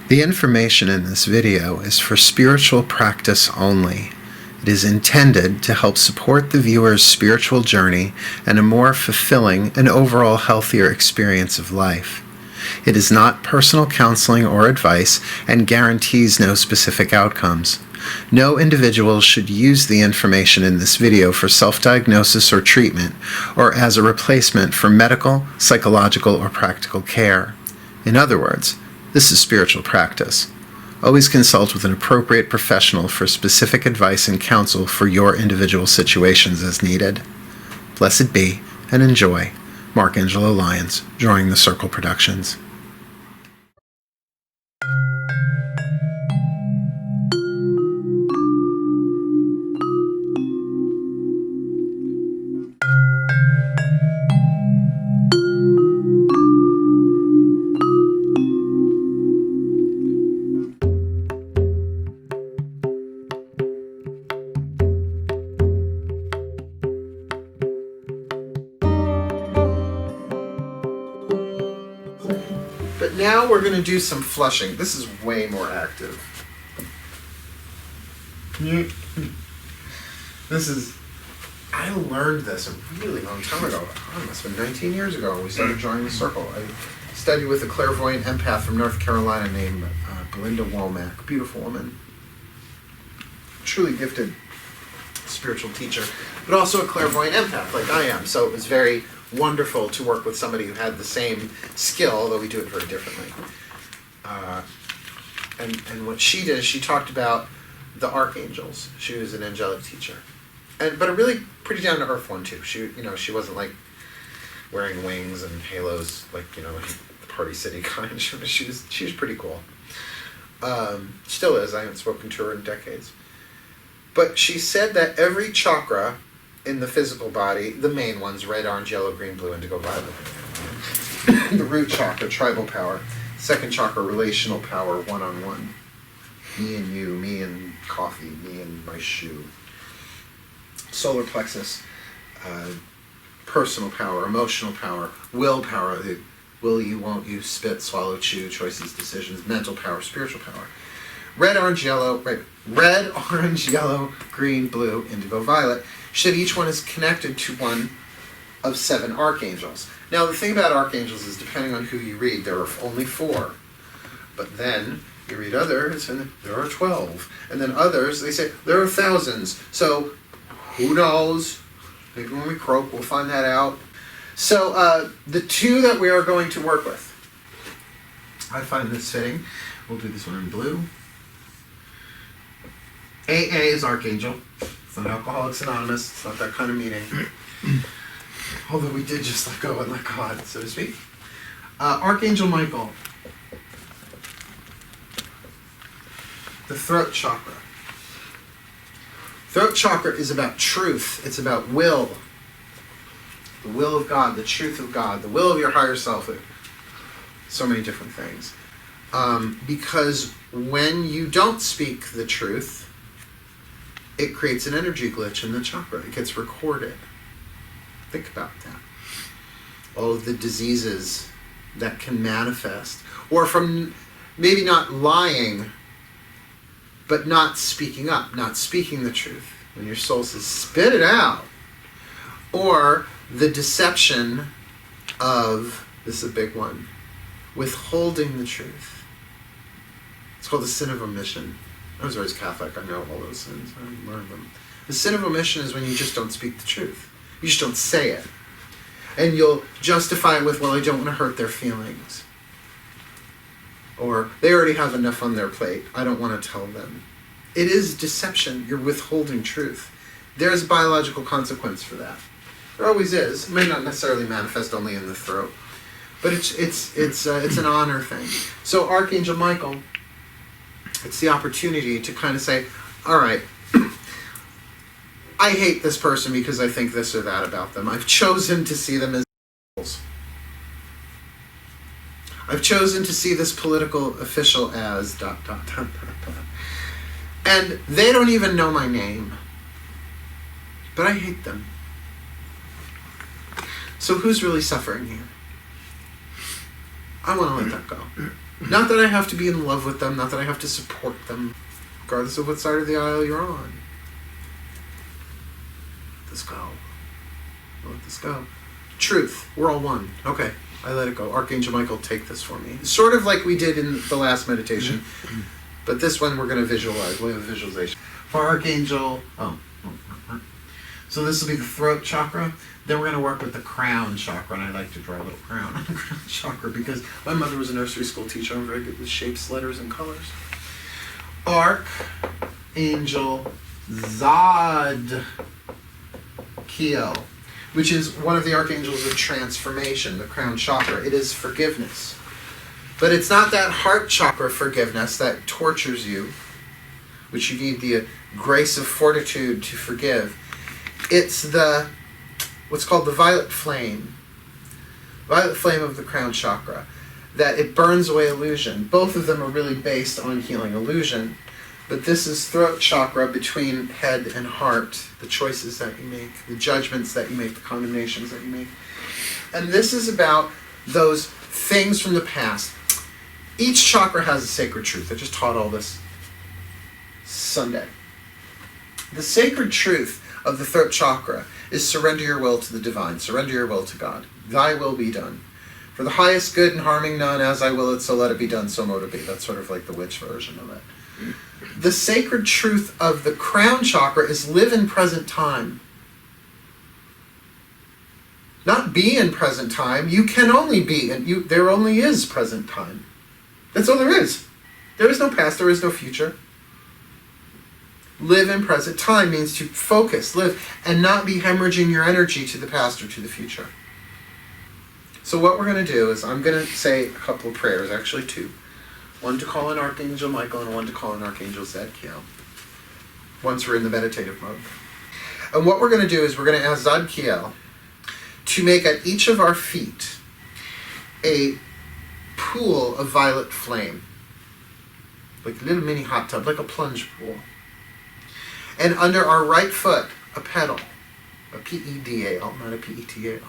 The information in this video is for spiritual practice only. It is intended to help support the viewer's spiritual journey and a more fulfilling and overall healthier experience of life. It is not personal counseling or advice and guarantees no specific outcomes. No individual should use the information in this video for self-diagnosis or treatment, or as a replacement for medical, psychological, or practical care. In other words, this is spiritual practice. Always consult with an appropriate professional for specific advice and counsel for your individual situations as needed. Blessed be, and enjoy. Mark Angelo Lyons, Drawing the Circle Productions. But now we're going to do some flushing. This is way more active. I learned this a really long time ago. Oh, it must have been 19 years ago when we started drawing the circle. I studied with a clairvoyant empath from North Carolina named Belinda Womack. Beautiful woman. Truly gifted spiritual teacher, but also a clairvoyant empath like I am. So it was very wonderful to work with somebody who had the same skill, although we do it very differently. And what she did is she talked about the archangels. She was an angelic teacher, but a really pretty down to earth one too. She wasn't like wearing wings and halos like the Party City kind. She was pretty cool. Still is. I haven't spoken to her in decades. But she said that every chakra in the physical body, the main ones, red, orange, yellow, green, blue, indigo, violet. The root chakra, tribal power. Second chakra, relational power, one-on-one. Me and you, me and coffee, me and my shoe. Solar plexus, personal power, emotional power, will power, the will you, won't you, spit, swallow, chew, choices, decisions, mental power, spiritual power. Red, orange, yellow, green, blue, indigo, violet. She said each one is connected to one of 7 archangels. Now the thing about archangels is depending on who you read, there are only 4. But then you read others and there are 12. And then others, they say there are thousands. So who knows? Maybe when we croak we'll find that out. So the 2 that we are going to work with, I find this fitting. We'll do this one in blue. AA is Archangel. It's not Alcoholics Anonymous. It's not that kind of meeting. Although we did just let go and let God, so to speak. Archangel Michael. The throat chakra. Throat chakra is about truth. It's about will. The will of God, the truth of God, the will of your higher self. So many different things. Because when you don't speak the truth, it creates an energy glitch in the chakra. It gets recorded. Think about that. All of the diseases that can manifest, or from maybe not lying, but not speaking up, not speaking the truth. When your soul says, spit it out. Or the deception of, this is a big one, withholding the truth. It's called the sin of omission. I was raised Catholic, I know all those sins, I learned them. The sin of omission is when you just don't speak the truth. You just don't say it. And you'll justify it with, well, I don't want to hurt their feelings. Or, they already have enough on their plate, I don't want to tell them. It is deception, you're withholding truth. There's biological consequence for that. There always is. It may not necessarily manifest only in the throat. But it's an honor thing. So Archangel Michael, it's the opportunity to kind of say, all right, I hate this person because I think this or that about them. I've chosen to see them as equals. I've chosen to see this political official as ... And they don't even know my name. But I hate them. So who's really suffering here? I want to let that go. Not that I have to be in love with them, not that I have to support them, regardless of what side of the aisle you're on. Let this go. Let this go. Truth. We're all one. Okay, I let it go. Archangel Michael, take this for me. Sort of like we did in the last meditation, but this one we're going to visualize. We'll have a visualization. For Archangel, so this will be the throat chakra. Then we're going to work with the crown chakra, and I like to draw a little crown on the crown chakra because my mother was a nursery school teacher. I'm very good with shapes, letters, and colors. Archangel Zadkiel, which is one of the archangels of transformation, the crown chakra. It is forgiveness. But it's not that heart chakra forgiveness that tortures you, which you need the grace of fortitude to forgive. It's what's called the violet flame of the crown chakra, that it burns away illusion. Both of them are really based on healing illusion, but this is throat chakra, between head and heart, the choices that you make, the judgments that you make, the condemnations that you make. And this is about those things from the past. Each chakra has a sacred truth. I just taught all this Sunday. The sacred truth of the throat chakra is surrender your will to the divine, surrender your will to God. Thy will be done. For the highest good and harming none, as I will it, so let it be done, so mote it be. That's sort of like the witch version of it. The sacred truth of the crown chakra is live in present time. Not be in present time. You can only be, and there only is present time. That's all there is. There is no past, there is no future. Live in present time means to focus, live, and not be hemorrhaging your energy to the past or to the future. So what we're going to do is I'm going to say a couple of prayers, actually two. One to call in Archangel Michael and one to call in Archangel Zadkiel, once we're in the meditative mode. And what we're going to do is we're going to ask Zadkiel to make at each of our feet a pool of violet flame, like a little mini hot tub, like a plunge pool. And under our right foot, a pedal, a P-E-D-A-L, not a P-E-T-A-L,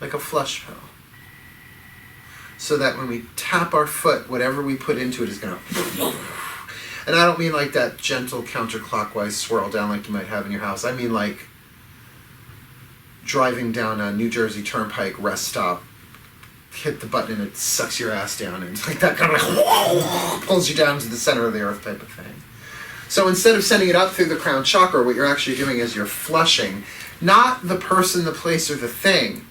like a flush pedal. So that when we tap our foot, whatever we put into it is going to... And I don't mean like that gentle counterclockwise swirl down like you might have in your house. I mean like driving down a New Jersey Turnpike rest stop, hit the button and it sucks your ass down, and it's like that kind of like pulls you down to the center of the earth type of thing. So instead of sending it up through the crown chakra, what you're actually doing is you're flushing, not the person, the place, or the thing,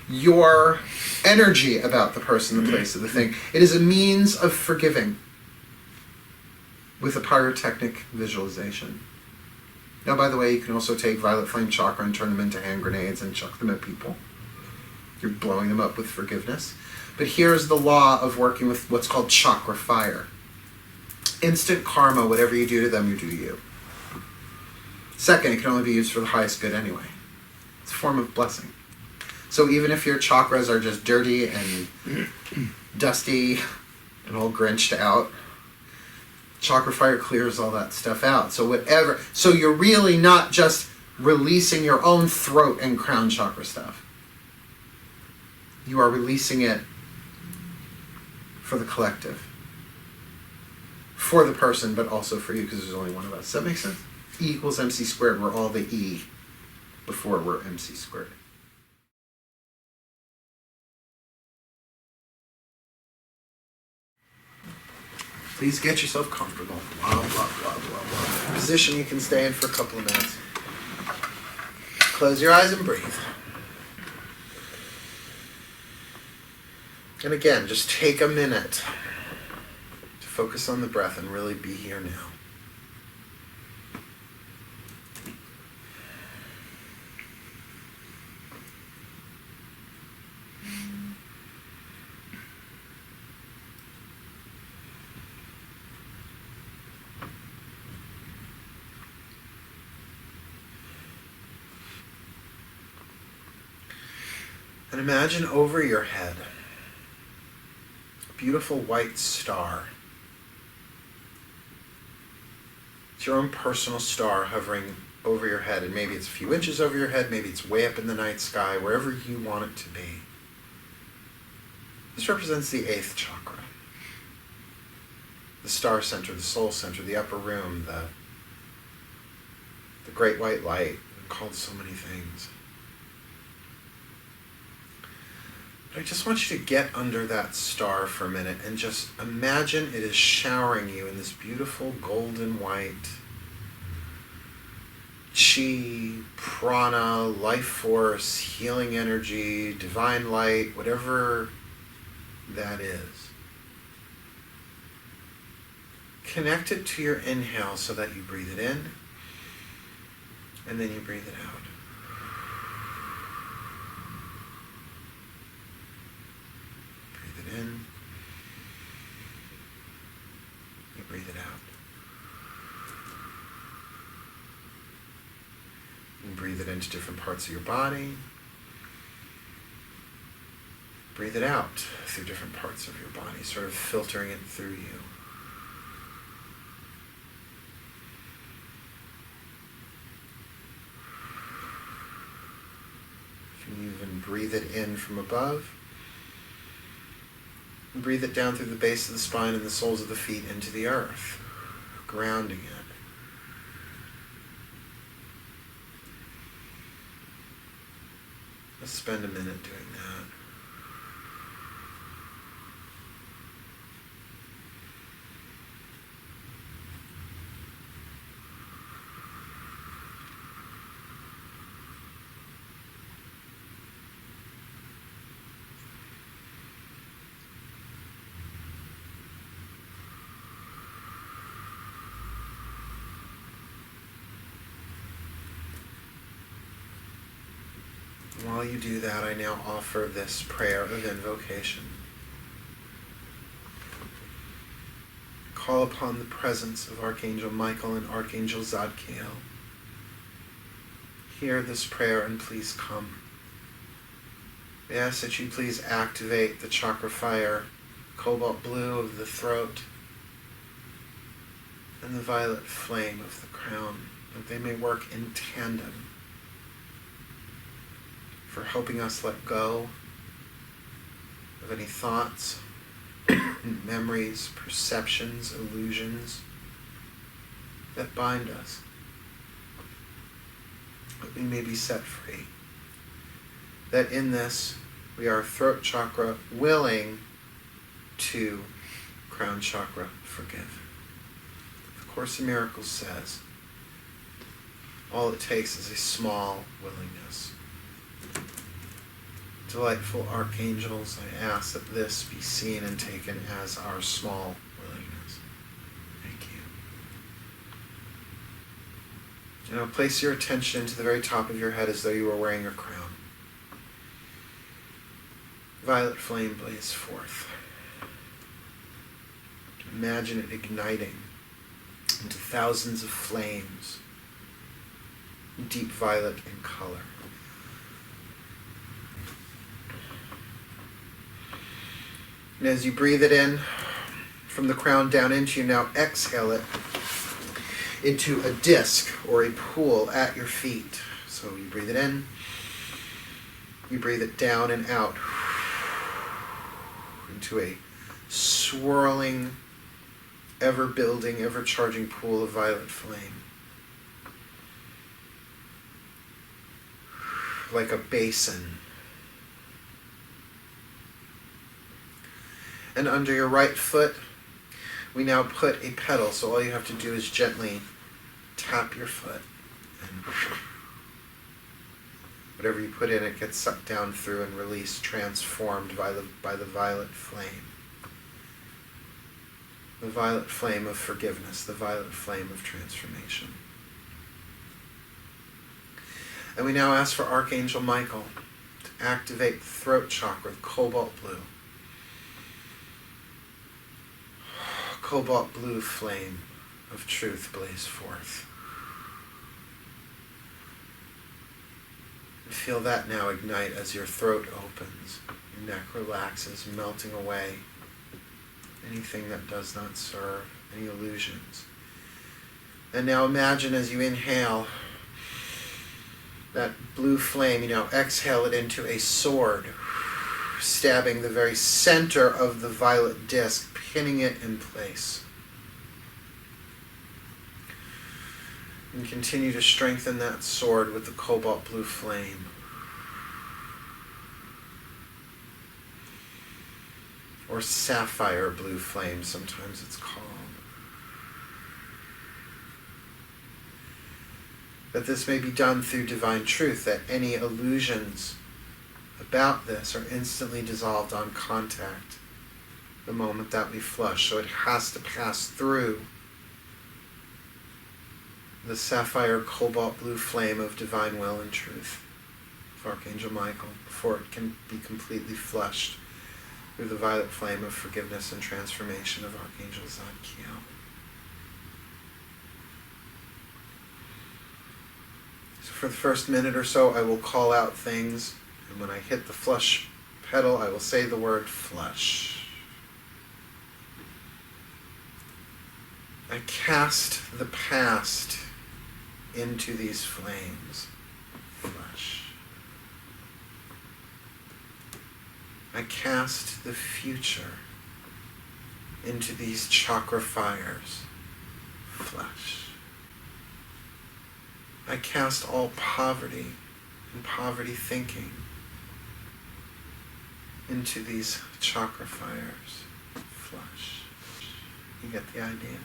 your energy about the person, the place, or the thing. It is a means of forgiving with a pyrotechnic visualization. Now, by the way, you can also take violet flame chakra and turn them into hand grenades and chuck them at people. You're blowing them up with forgiveness. But here's the law of working with what's called chakra fire. Instant karma, whatever you do to them, you do to you. Second, it can only be used for the highest good anyway. It's a form of blessing. So even if your chakras are just dirty and dusty and all grinched out, chakra fire clears all that stuff out. So whatever. So you're really not just releasing your own throat and crown chakra stuff. You are releasing it for the collective. For the person, but also for you, because there's only one of us. Does that make sense? E equals MC squared. We're all the E before we're MC squared. Please get yourself comfortable. Blah, blah, blah, blah, blah. Position you can stay in for a couple of minutes. Close your eyes and breathe. And again, just take a minute to focus on the breath and really be here now. And imagine over your head a beautiful white star. It's your own personal star hovering over your head, and maybe it's a few inches over your head, maybe it's way up in the night sky, wherever you want it to be. This represents the 8th chakra. the star center, the soul center, the upper room, the great white light, called so many things. But I just want you to get under that star for a minute and just imagine it is showering you in this beautiful golden white chi, prana, life force, healing energy, divine light, whatever that is. Connect it to your inhale so that you breathe it in and then you breathe it out. Breathe it in. You breathe it out. And breathe it into different parts of your body. Breathe it out through different parts of your body, sort of filtering it through you. You can even breathe it in from above. And breathe it down through the base of the spine and the soles of the feet into the earth, grounding it. Let's spend a minute doing that. While you do that, I now offer this prayer of invocation. Call upon the presence of Archangel Michael and Archangel Zadkiel. Hear this prayer and please come. We ask that you please activate the chakra fire, cobalt blue of the throat, and the violet flame of the crown, that they may work in tandem for helping us let go of any thoughts, memories, perceptions, illusions that bind us, that we may be set free. That in this, we are throat chakra willing to crown chakra forgive. The Course in Miracles says, all it takes is a small willingness. Delightful archangels, I ask that this be seen and taken as our small willingness. Thank you. Now place your attention into the very top of your head as though you were wearing a crown. Violet flame blaze forth. Imagine it igniting into thousands of flames, deep violet in color. And as you breathe it in from the crown down into you, now exhale it into a disc or a pool at your feet. So you breathe it in, you breathe it down and out into a swirling, ever-building, ever-charging pool of violet flame. Like a basin. And under your right foot, we now put a pedal. So all you have to do is gently tap your foot. And whatever you put in, it gets sucked down through and released, transformed by the violet flame. The violet flame of forgiveness, the violet flame of transformation. And we now ask for Archangel Michael to activate the throat chakra, cobalt blue. Cobalt blue flame of truth blaze forth. And feel that now ignite as your throat opens, your neck relaxes, melting away anything that does not serve, any illusions. And now imagine as you inhale that blue flame, you now exhale it into a sword, stabbing the very center of the violet disc, pinning it in place. And continue to strengthen that sword with the cobalt blue flame. Or sapphire blue flame, sometimes it's called. That this may be done through divine truth, that any illusions about this are instantly dissolved on contact the moment that we flush. So it has to pass through the sapphire cobalt blue flame of divine will and truth of Archangel Michael before it can be completely flushed through the violet flame of forgiveness and transformation of Archangel Zadkiel. So for the first minute or so, I will call out things, and when I hit the flush pedal, I will say the word flush. I cast the past into these flames. Flush. I cast the future into these chakra fires. Flush. I cast all poverty and poverty thinking into these chakra fires. Flush. You get the idea?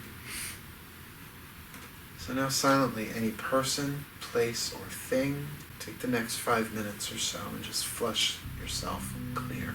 So now silently, any person, place, or thing, take the next 5 minutes or so and just flush yourself clear.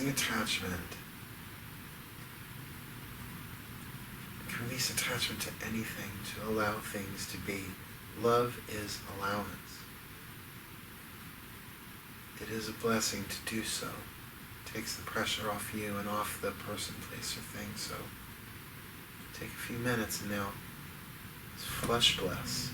releasing attachment. You can release attachment to anything, to allow things to be. Love is allowance. It is a blessing to do so. It takes the pressure off you and off the person, place, or thing. So take a few minutes and now flush bless.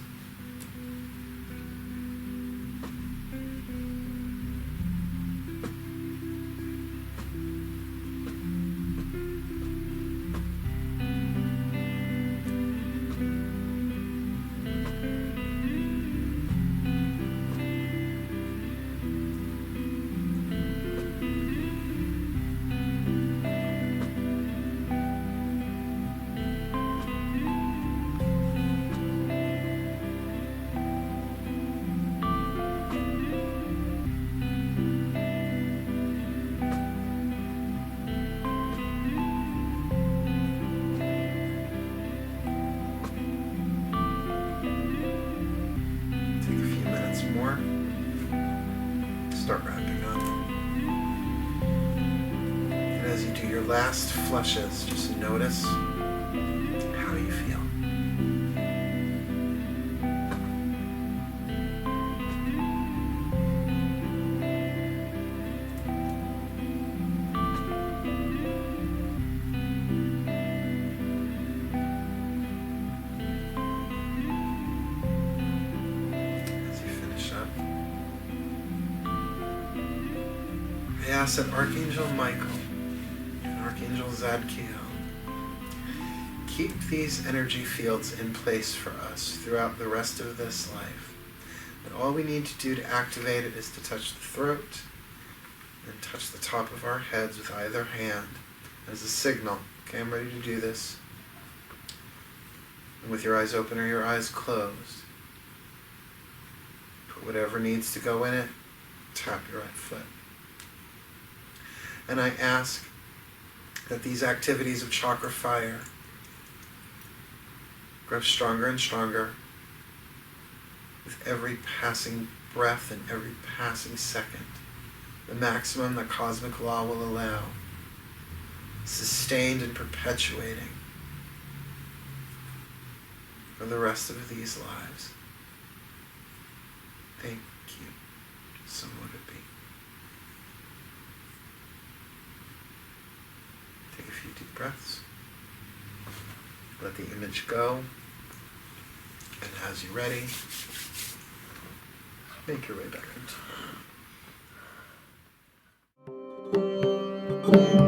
Start wrapping up. And as you do your last flushes, just notice how you feel. I ask that Archangel Michael and Archangel Zadkiel keep these energy fields in place for us throughout the rest of this life. But all we need to do to activate it is to touch the throat and touch the top of our heads with either hand as a signal. Okay, I'm ready to do this. And with your eyes open or your eyes closed, put whatever needs to go in it, tap your right foot. And I ask that these activities of chakra fire grow stronger and stronger with every passing breath and every passing second. The maximum that cosmic law will allow, sustained and perpetuating for the rest of these lives. Thank you. So would it be. Take a few deep breaths. Let the image go. And as you're ready, make your way back into it.